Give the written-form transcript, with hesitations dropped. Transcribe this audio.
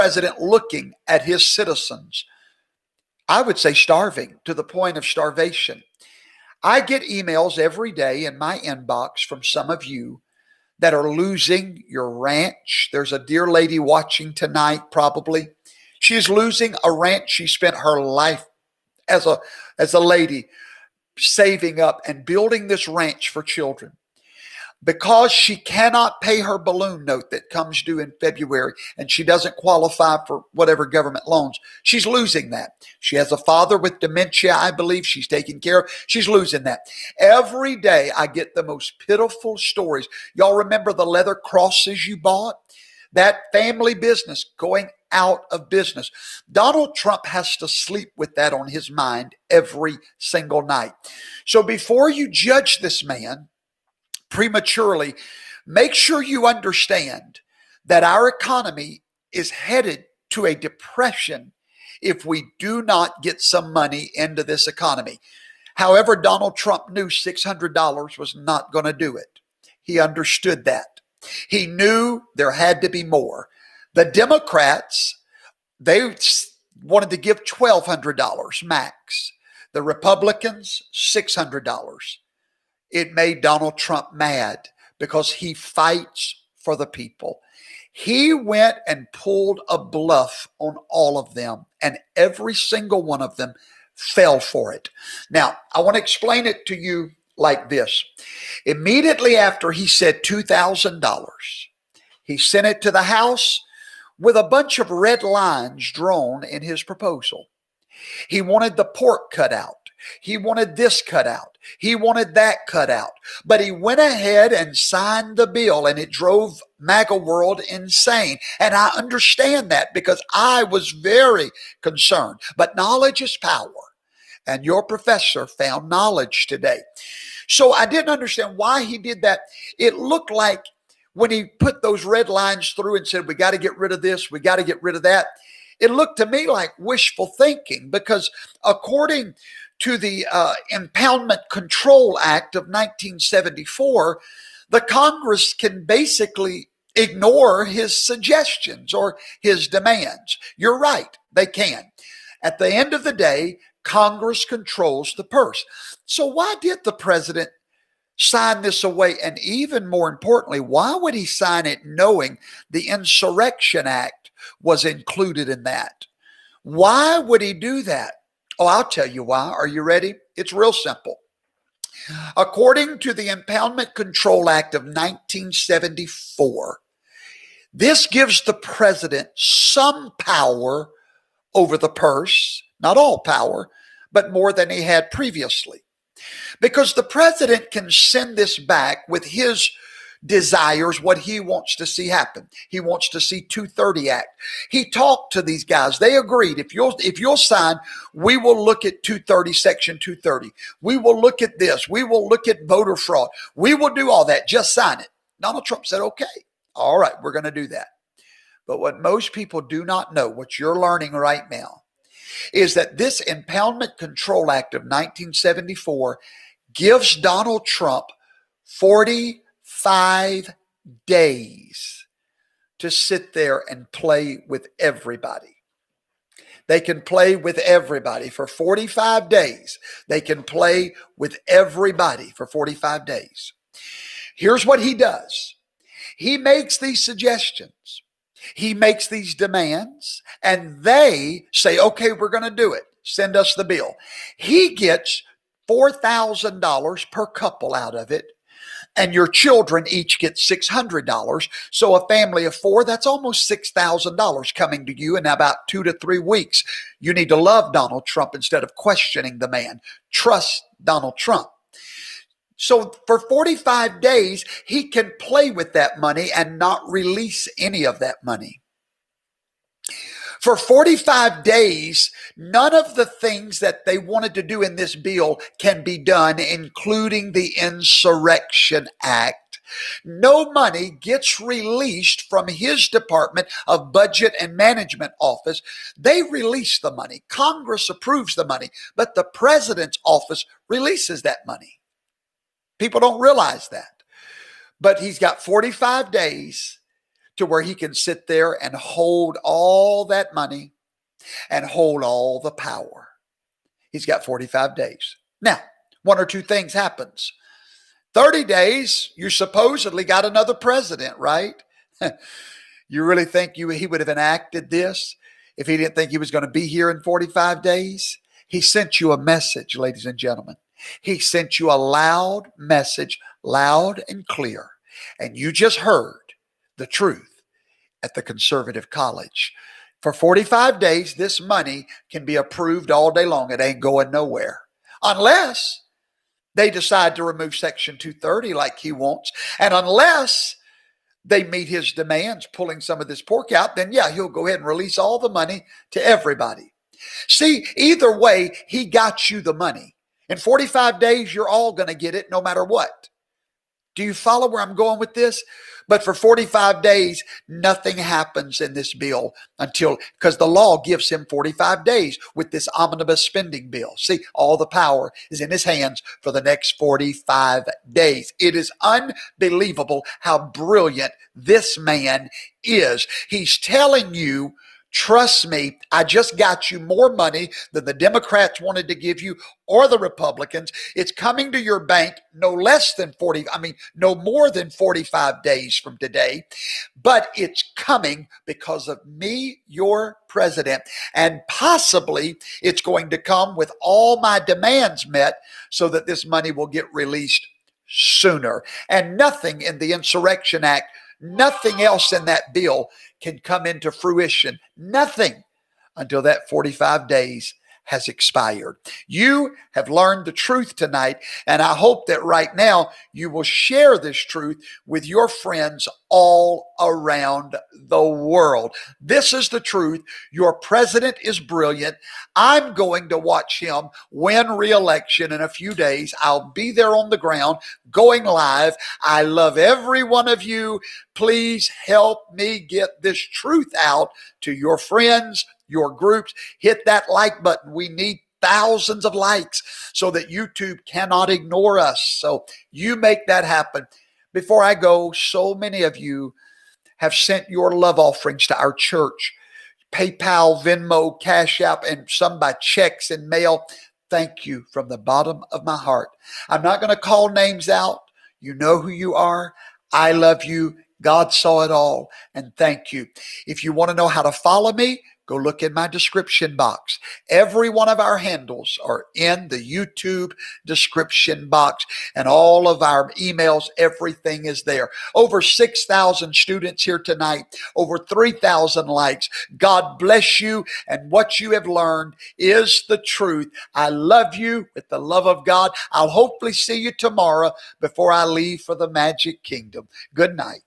president looking at his citizens, I would say starving to the point of starvation. I get emails every day in my inbox from some of you that are losing your ranch. There's a dear lady watching tonight, probably. She's losing a ranch she spent her life as a lady saving up and building this ranch for children. Because she cannot pay her balloon note that comes due in February and she doesn't qualify for whatever government loans, she's losing that. She has a father with dementia, I believe she's taking care of. She's losing that. Every day I get the most pitiful stories. Y'all remember the leather crosses you bought? That family business going out of business. Donald Trump has to sleep with that on his mind every single night. So before you judge this man prematurely, make sure you understand that our economy is headed to a depression if we do not get some money into this economy. However, Donald Trump knew $600 was not going to do it. He understood that. He knew there had to be more. The Democrats, they wanted to give $1,200 max. The Republicans, $600. It made Donald Trump mad because he fights for the people. He went and pulled a bluff on all of them, and every single one of them fell for it. Now, I want to explain it to you like this. Immediately after he said $2,000, he sent it to the House with a bunch of red lines drawn in his proposal. He wanted the pork cut out. He wanted this cut out. He wanted that cut out. But he went ahead and signed the bill, and it drove MAGA world insane. And I understand that because I was very concerned. But knowledge is power. And your professor found knowledge today. So I didn't understand why he did that. It looked like when he put those red lines through and said, we got to get rid of this, we got to get rid of that, it looked to me like wishful thinking, because according to the Impoundment Control Act of 1974, the Congress can basically ignore his suggestions or his demands. You're right, they can. At the end of the day, Congress controls the purse. So why did the president sign this away? And even more importantly, why would he sign it knowing the Insurrection Act was included in that? Why would he do that? Oh, I'll tell you why. Are you ready? It's real simple. According to the Impoundment Control Act of 1974, this gives the president some power over the purse, not all power, but more than he had previously. Because the president can send this back with his desires, what he wants to see happen. He wants to see 230 Act. He talked to these guys. They agreed, if you'll sign, we will look at 230, Section 230. We will look at this. We will look at voter fraud. We will do all that. Just sign it. Donald Trump said, okay, all right, we're going to do that. But what most people do not know, what you're learning right now, is that this Impoundment Control Act of 1974 gives Donald Trump 45 days to sit there and play with everybody. They can play with everybody for 45 days. They can play with everybody for 45 days. Here's what he does. He makes these suggestions. He makes these demands, and they say, okay, we're going to do it. Send us the bill. He gets $4,000 per couple out of it, and your children each get $600. So a family of four, that's almost $6,000 coming to you in about 2 to 3 weeks. You need to love Donald Trump instead of questioning the man. Trust Donald Trump. So for 45 days, he can play with that money and not release any of that money. For 45 days, none of the things that they wanted to do in this bill can be done, including the Insurrection Act. No money gets released from his Department of Budget and Management office. They release the money. Congress approves the money, but the president's office releases that money. People don't realize that. But he's got 45 days to where he can sit there and hold all that money and hold all the power. He's got 45 days. Now, one or two things happens. 30 days, you supposedly got another president, right? You really think he would have enacted this if he didn't think he was going to be here in 45 days? He sent you a message, ladies and gentlemen. He sent you a loud message, loud and clear. And you just heard the truth at the conservative college. For 45 days, this money can be approved all day long. It ain't going nowhere. Unless they decide to remove Section 230 like he wants. And unless they meet his demands, pulling some of this pork out, then yeah, he'll go ahead and release all the money to everybody. See, either way, he got you the money. In 45 days, you're all going to get it no matter what. Do you follow where I'm going with this? But for 45 days, nothing happens in this bill because the law gives him 45 days with this omnibus spending bill. See, all the power is in his hands for the next 45 days. It is unbelievable how brilliant this man is. He's telling you, trust me, I just got you more money than the Democrats wanted to give you or the Republicans. It's coming to your bank no more than 45 days from today, but it's coming because of me, your president, and possibly it's going to come with all my demands met so that this money will get released sooner. And nothing in the Insurrection Act, nothing else in that bill can come into fruition. Nothing until that 45 days has expired. You have learned the truth tonight, and I hope that right now you will share this truth with your friends all around the world. This is the truth. Your president is brilliant. I'm going to watch him win re-election in a few days. I'll be there on the ground, going live. I love every one of you. Please help me get this truth out to your friends, your groups. Hit that like button. We need thousands of likes so that YouTube cannot ignore us. So you make that happen. Before I go, so many of you have sent your love offerings to our church. PayPal, Venmo, Cash App, and some by checks and mail. Thank you from the bottom of my heart. I'm not going to call names out. You know who you are. I love you. God saw it all. And thank you. If you want to know how to follow me, go look in my description box. Every one of our handles are in the YouTube description box, and all of our emails, everything is there. Over 6,000 students here tonight, over 3,000 likes. God bless you, and what you have learned is the truth. I love you with the love of God. I'll hopefully see you tomorrow before I leave for the Magic Kingdom. Good night.